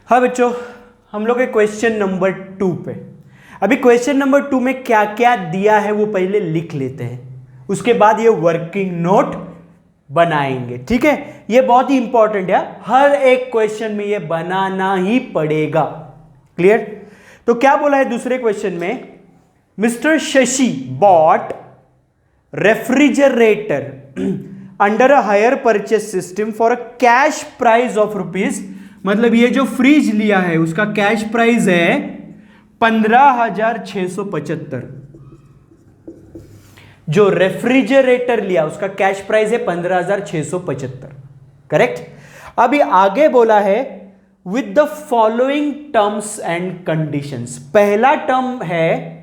हाँ बच्चों, हम लोग क्वेश्चन नंबर 2 पे। अभी क्वेश्चन नंबर 2 में क्या क्या दिया है वो पहले लिख लेते हैं, उसके बाद ये वर्किंग नोट बनाएंगे। ठीक है, ये बहुत ही इंपॉर्टेंट है, हर एक क्वेश्चन में ये बनाना ही पड़ेगा। क्लियर? तो क्या बोला है दूसरे क्वेश्चन में, mister Shashi bought refrigerator under a hire purchase system for a cash price of rupees, मतलब ये जो फ्रिज लिया है उसका कैश प्राइस है 15,675। जो रेफ्रिजरेटर लिया उसका कैश प्राइस है 15,675। करेक्ट? अभी आगे बोला है with the following terms and conditions. पहला टर्म है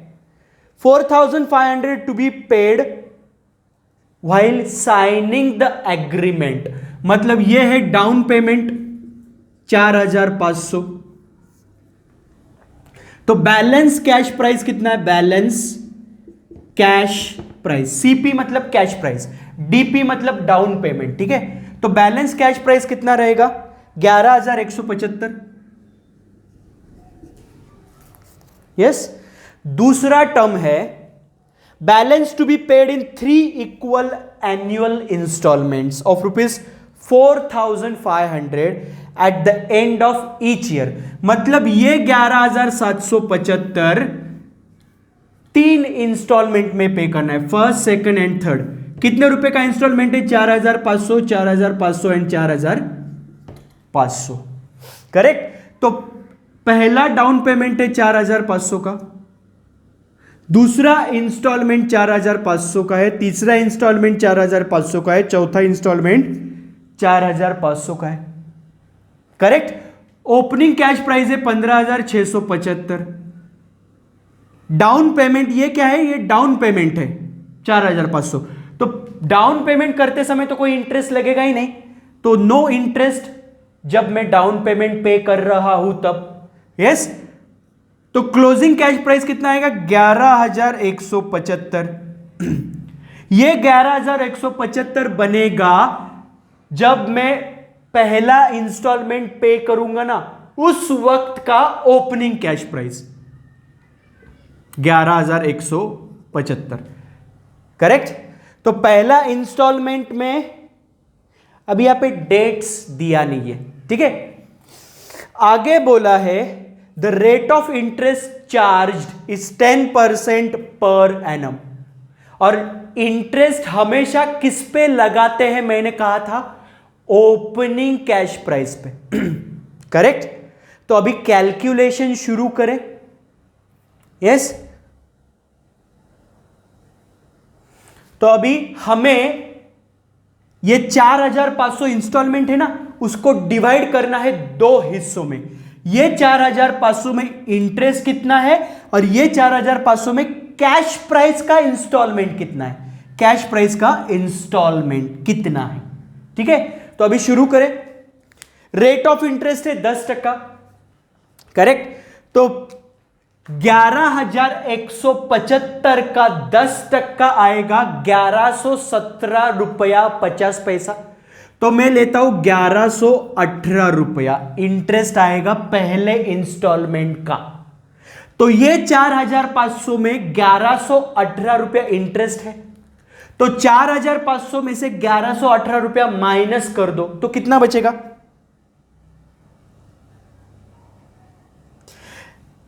4,500 to be paid while signing the agreement, मतलब यह है डाउन पेमेंट 4,500। तो बैलेंस कैश प्राइस कितना है? बैलेंस कैश प्राइस, सीपी मतलब कैश प्राइस, डीपी मतलब डाउन पेमेंट। ठीक है, तो बैलेंस कैश प्राइस कितना रहेगा? 11,175। यस। दूसरा टर्म है balance to be paid in 3 equal annual instalments of rupees 4,500 at the end of each year, मतलब ये 11,775 3 इंस्टॉलमेंट में पे करना है, फर्स्ट सेकंड एंड थर्ड। कितने रुपए का इंस्टॉलमेंट है? 4,500, 4,500 एंड 4,500। करेक्ट? तो पहला डाउन पेमेंट है 4,500 का, दूसरा इंस्टॉलमेंट 4,500 का है, तीसरा इंस्टॉलमेंट 4,500 का है, चौथा इंस्टॉलमेंट 4,500 का है। करेक्ट? ओपनिंग कैश प्राइस है 15,675। डाउन पेमेंट ये क्या है? ये डाउन पेमेंट है 4,500। तो डाउन पेमेंट करते समय तो कोई इंटरेस्ट लगेगा ही नहीं, तो नो इंटरेस्ट जब मैं डाउन पेमेंट पे कर रहा हूं तब। यस। तो क्लोजिंग कैश प्राइस कितना आएगा? 11,175। ये 11,175 बनेगा जब मैं पहला इंस्टॉलमेंट पे करूंगा ना, उस वक्त का ओपनिंग कैश प्राइस 11,175। करेक्ट? तो पहला इंस्टॉलमेंट में अभी यहां पे डेट्स दिया नहीं है। ठीक है, आगे बोला है the rate of interest charged is 10% per annum, और इंटरेस्ट हमेशा किस पे लगाते हैं? मैंने कहा था ओपनिंग कैश प्राइस पे। करेक्ट? तो अभी कैलकुलेशन शुरू करें। यस। तो अभी हमें ये 4,500 इंस्टॉलमेंट है ना, उसको डिवाइड करना है 2 हिस्सों में। ये 4,500 में इंटरेस्ट कितना है और ये 4,500 में कैश प्राइस का इंस्टॉलमेंट कितना है? कैश प्राइस का इंस्टॉलमेंट कितना है? ठीक है, तो अभी शुरू करें। रेट ऑफ इंटरेस्ट है 10%। करेक्ट? तो 11,175 का 10% आएगा 1,117 रुपया 50 पैसा। तो मैं लेता हूं 1,118 रुपया इंटरेस्ट आएगा पहले इंस्टॉलमेंट का। तो ये 4,500 में 1,118 रुपया इंटरेस्ट है, तो 4,500 में से 1,118 रुपया माइनस कर दो तो कितना बचेगा?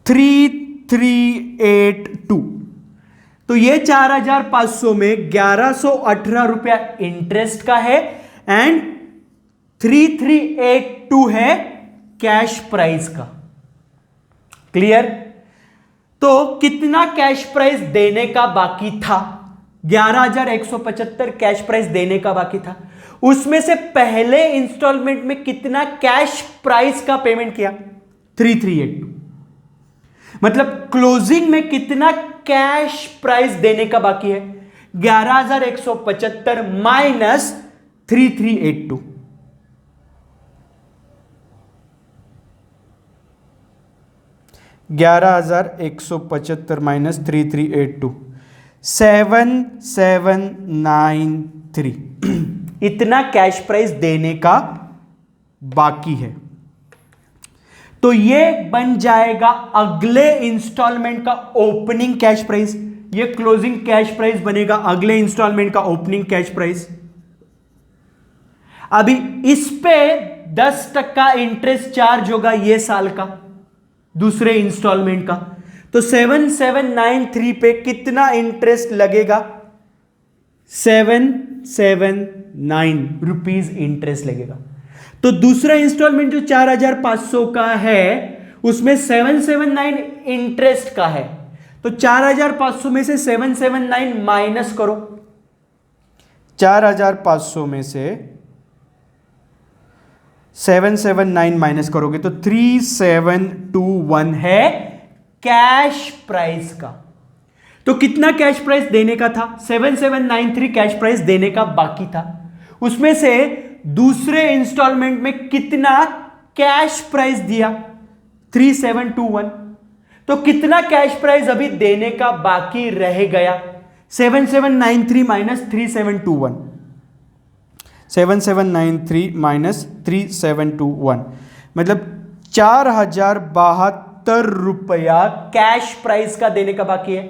3,382। तो ये 4,500 में 1,118 रुपया इंटरेस्ट का है एंड 3,382 है कैश प्राइस का। क्लियर? तो कितना कैश प्राइस देने का बाकी था? 11,175 कैश प्राइस देने का बाकी था। उसमें से पहले इंस्टॉलमेंट में कितना कैश प्राइस का पेमेंट किया? 3,382। मतलब क्लोजिंग में कितना कैश प्राइस देने का बाकी है? 11,175 माइनस 3,382। 11,175 माइनस 3,382 7,793 इतना कैश प्राइस देने का बाकी है। तो ये बन जाएगा अगले इंस्टॉलमेंट का ओपनिंग कैश प्राइस, ये क्लोजिंग कैश प्राइस बनेगा अगले इंस्टॉलमेंट का ओपनिंग कैश प्राइस। अभी इस पे 10% इंटरेस्ट चार्ज होगा ये साल का, दूसरे इंस्टॉलमेंट का। तो 7793 पे कितना इंटरेस्ट लगेगा? 779 रुपीज इंटरेस्ट लगेगा। तो दूसरा इंस्टॉलमेंट जो 4500 का है उसमें 779 इंटरेस्ट का है, तो 4500 में से 779 माइनस करो। 4500 में से 779 माइनस करोगे तो 3721 है कैश प्राइस का। तो कितना कैश प्राइस देने का था? 7793 कैश प्राइस देने का बाकी था। उसमें से दूसरे इंस्टॉलमेंट में कितना कैश प्राइस दिया? 3721। तो कितना कैश प्राइस अभी देने का बाकी रह गया? 7793 माइनस 3721, 7793 माइनस 3721 मतलब 4072 रुपया कैश प्राइस का देने का बाकी है।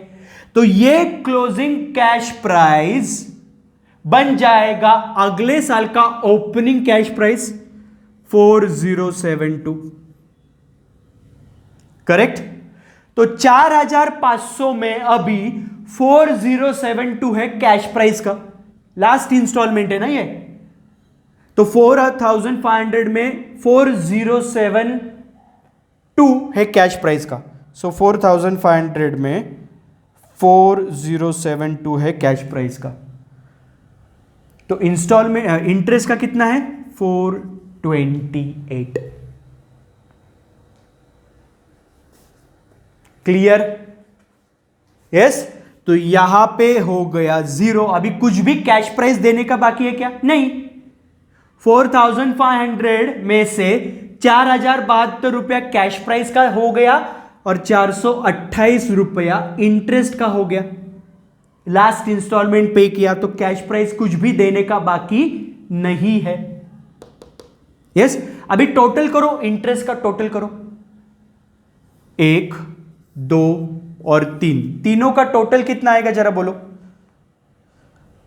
तो ये क्लोजिंग कैश प्राइस बन जाएगा अगले साल का ओपनिंग कैश प्राइस 4072। करेक्ट? तो 4500 में अभी 4072 है कैश प्राइस का, लास्ट इंस्टॉलमेंट है ना ये। तो 4500 में 4072 है कैश प्राइस का। सो 4500 में 4072 है कैश प्राइस का। तो इंस्टॉलमेंट इंटरेस्ट का कितना है? 428। क्लियर? यस। तो यहां पे हो गया जीरो। अभी कुछ भी कैश प्राइस देने का बाकी है क्या? नहीं। 4500 में से 4072 रुपया कैश प्राइस का हो गया और 428 रुपया इंटरेस्ट का हो गया। लास्ट इंस्टॉलमेंट पे किया तो कैश प्राइस कुछ भी देने का बाकी नहीं है। यस। अभी टोटल करो, इंटरेस्ट का टोटल करो। 1, 2 और 3, तीनों का टोटल कितना आएगा जरा बोलो?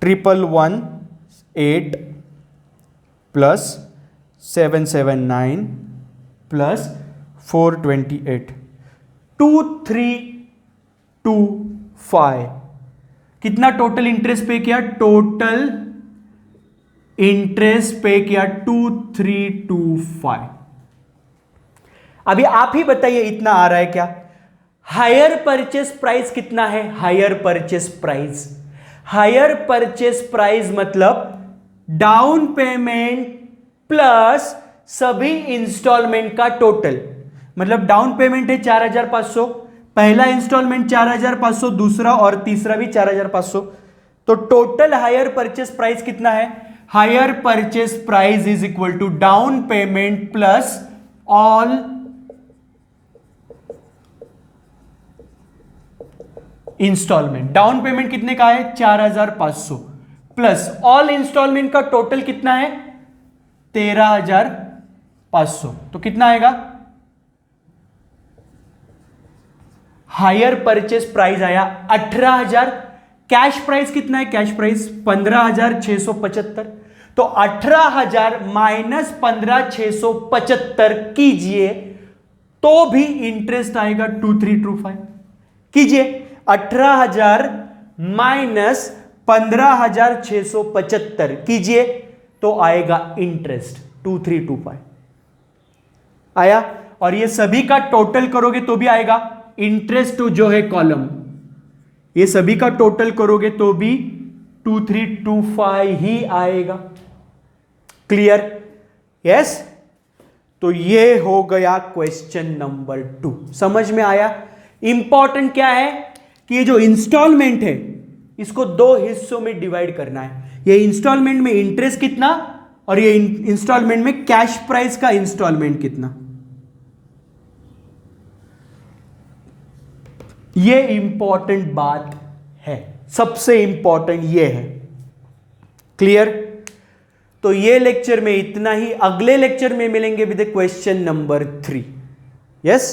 1118 प्लस 779 प्लस 428, 2325। कितना टोटल इंटरेस्ट पे किया? टोटल इंटरेस्ट पे किया 2325। अभी आप ही बताइए इतना आ रहा है क्या? हायर परचेस प्राइस कितना है? Hire purchase price, higher purchase price मतलब डाउन पेमेंट प्लस सभी इंस्टॉलमेंट का टोटल। मतलब डाउन पेमेंट है 4500, पहला इंस्टॉलमेंट 4500, दूसरा और तीसरा भी 4500। तो टोटल हायर परचेस प्राइस कितना है? Hire purchase price is equal to down payment plus all instalment. Down payment कितने का है? 4500 प्लस ऑल इंस्टॉलमेंट का टोटल कितना है? 13500। तो कितना आएगा? हायर परचेस प्राइस आया 18000। कैश प्राइस कितना है? Cash price 15675। तो 18000 माइनस 15675 कीजिए तो भी इंटरेस्ट आएगा 2325। कीजिए 18000 माइनस 15675 कीजिए तो आएगा इंटरेस्ट 2325 आया। और ये सभी का टोटल करोगे तो भी आएगा इंटरेस्ट जो है कॉलम, ये सभी का टोटल करोगे तो भी 2325 ही आएगा। क्लियर? यस। तो ये हो गया क्वेश्चन नंबर 2। समझ में आया? इंपॉर्टेंट क्या है कि ये जो इंस्टॉलमेंट है इसको दो हिस्सों में डिवाइड करना है। ये इंस्टॉलमेंट में इंटरेस्ट कितना और ये इंस्टॉलमेंट में कैश प्राइस का इंस्टॉलमेंट कितना। ये इंपॉर्टेंट बात है, सबसे इंपॉर्टेंट ये है। क्लियर? तो ये लेक्चर में इतना ही। अगले लेक्चर में मिलेंगे विद क्वेश्चन नंबर 3। यस